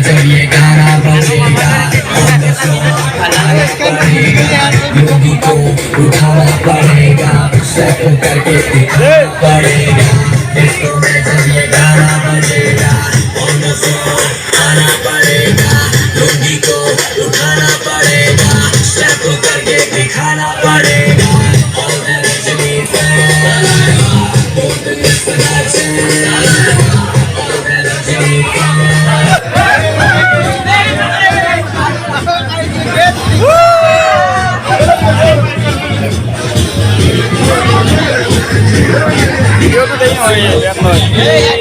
जब ये गाना बजेगा on the floor आना पड़ेगा लोगों को उठाना पड़ेगा स्टेप करके दिखाना पड़ेगा डिस्को में जब ये गाना बजेगा on the floor आना पड़ेगा लोगों को उठाना पड़ेगा स्टेप करके दिखाना पड़ेगा all the Rajni fans don't miss the night all the Rajni fans Video tuh tadi mau ya, lihat loh. Hey!